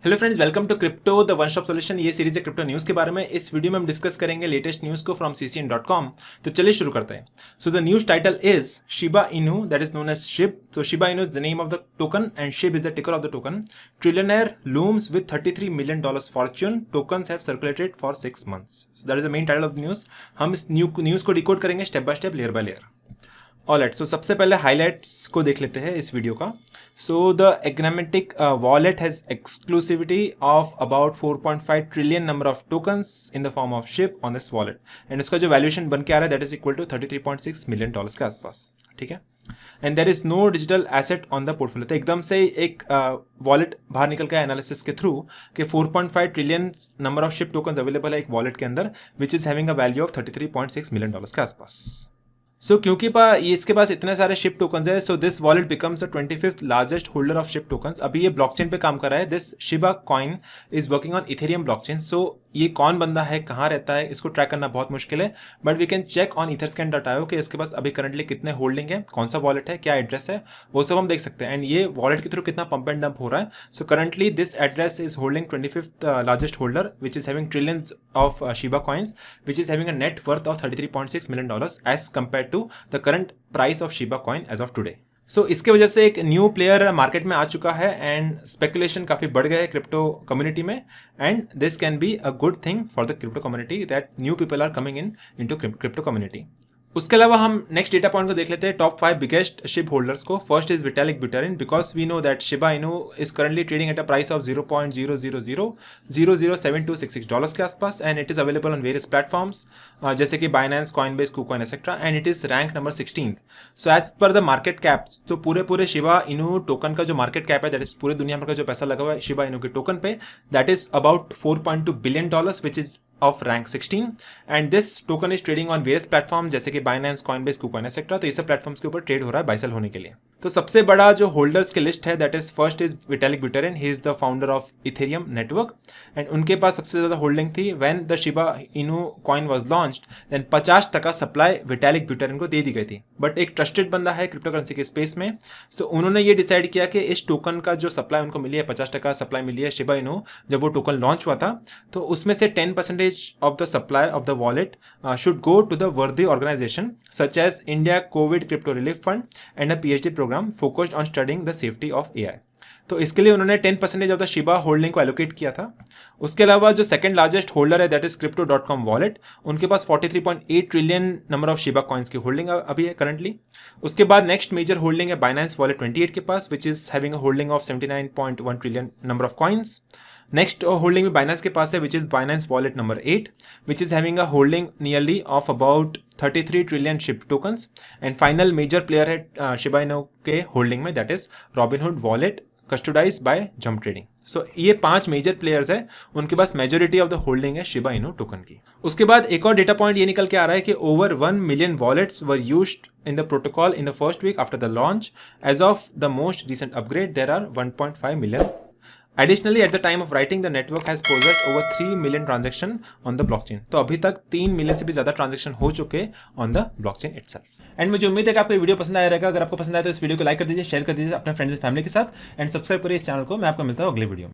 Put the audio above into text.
Hello friends, welcome to crypto the one stop solution. ये series है crypto news के बारे में। इस वीडियो में हम डिस्कस करेंगे लेटेस्ट न्यूज़ को फ्रॉम ccn.com। तो चलिए शुरू करते हैं। So the news title is Shiba Inu, that is known as SHIB. तो Shiba Inu is the name of the token and SHIB is the ticker of the token. Trillionaire looms with $33 million fortune. Tokens have circulated for 6 months। So that is the main title of the news. हम इस news को decode करेंगे step by step, layer by layer. Alright, so सबसे पहले highlights को देख लेते हैं इस वीडियो का। So the enigmatic wallet has exclusivity of about 4.5 trillion number of tokens in the form of SHIB on this wallet and उसका जो वैल्यूएशन बन के आ रहा है that is equal to $33.6 million के आसपास। ठीक है, and there is no digital asset on the portfolio. तो एकदम से एक वॉलेट बाहर निकल के एनालिसिस के थ्रू कि 4.5 trillion number of SHIB tokens available है एक वॉलेट के अंदर, विच is having a value of $33.6 million के आसपास। सो क्योंकि इसके पास इतने सारे शिप टोकन्स है, so this wallet becomes the 25th largest holder of SHIB tokens. अभी ये ब्लॉकचेन पे काम कर रहा है। This Shiba coin is working on Ethereum blockchain. So ये कौन बंदा है, कहाँ रहता है, इसको ट्रैक करना बहुत मुश्किल है, but we can check on etherscan.io कि इसके पास अभी करंटली कितने होल्डिंग है, कौन सा वॉलेट है, क्या एड्रेस है, वो सब हम देख सकते हैं। एंड ये वॉलेट के थ्रू कितना पंप एंड डंप हो रहा है। So currently this address is holding 25th largest holder which is having trillions of Shiba coins which is having a net worth of $33.6 million as compared to the current price of Shiba coin as of today. सो इसके वजह से एक new player market में आ चुका है and speculation काफी बढ़ गया है क्रिप्टो कम्युनिटी में, and this can be a good thing for the crypto community that new people are coming into crypto community. उसके अलावा हम नेक्स्ट डेटा पॉइंट को देख लेते हैं, टॉप 5 बिगेस्ट शिप होल्डर्स को। First is Vitalik Buterin, because we know that Shiba Inu is currently trading at a price of $0.000007266 के आसपास and it is available on various platforms जैसे कि Binance, Coinbase, KuCoin etcetera, and it is rank number 16th। So as per the market cap, तो पूरे Shiba Inu token का जो market cap है that is पूरे दुनिया भर का जो पैसा लगा हुआ है शिबा इनू के टोकन पे, that is about $4.2 billion which is of rank 16 and this token is trading on various platform जैसे कि बाइनेंस, कॉइनबेस, कुकॉइन एक्सेट्रा। तो ये सब प्लेटफॉर्म्स के ऊपर ट्रेड हो रहा है बाय सेल होने के लिए। तो सबसे बड़ा जो होल्डर्स के लिस्ट है that is first is Vitalik Buterin, he is the founder of Ethereum network and उनके पास सबसे ज्यादा होल्डिंग थी। When the Shiba Inu coin was launched then 50% supply Vitalik Buterin को दे दी गई थी। बट एक ट्रस्टेड बंदा है क्रिप्टो करेंसी के स्पेस में, सो उन्होंने ये डिसाइड किया कि इस टोकन का जो सप्लाई उनको मिली है, 50% सप्लाई मिली है शिबा इनू जब वो टोकन लॉन्च हुआ था, तो उसमें से 10% of the supply of the wallet should go to the worthy organization such as India COVID Crypto Relief Fund and a PhD program focused on studying the safety of AI। तो इसके लिए उन्होंने 10% of the Shiba holding को allocate किया था। उसके अलावा जो सेकंड लार्जेस्ट होल्डर है दैट इज crypto.com वॉलेट, उनके पास 43.8 trillion number of Shiba coins की होल्डिंग अभी है करंटली। उसके बाद नेक्स्ट मेजर होल्डिंग है बाइनेंस वॉलेट 28 के पास which is having a holding of 79.1 trillion number of coins. Next holding में बाइनेंस के पास है which is Binance wallet number 8 which is having a holding nearly of about 33 trillion SHIB tokens and final major player है Shiba Inu के होल्डिंग में that is Robinhood wallet custodise by Jump Trading. So ये 5 major players है, उनके पास majority of the holding है Shiba Inu token की। उसके बाद एक और डेटा पॉइंट ये निकल के आ रहा है कि over 1 million wallets were used in the protocol in the first week after the launch. As of the most recent upgrade, there are 1.5 million. Additionally, at the time of writing, the network has processed over 3 million transaction on the blockchain. तो अभी तक 3 million से भी ज्यादा transaction हो चुके on the blockchain itself. And मुझे उम्मीद है कि आपको ये वीडियो पसंद आया रहेगा। अगर आपको पसंद आया तो इस वीडियो को लाइक कर दीजिए, शेयर कर दीजिए अपने फ्रेंड्स एंड फैमिली के साथ एंड सब्सक्राइब करिए इस चैनल को। मैं आपको मिलता हूँ अगले वीडियो में।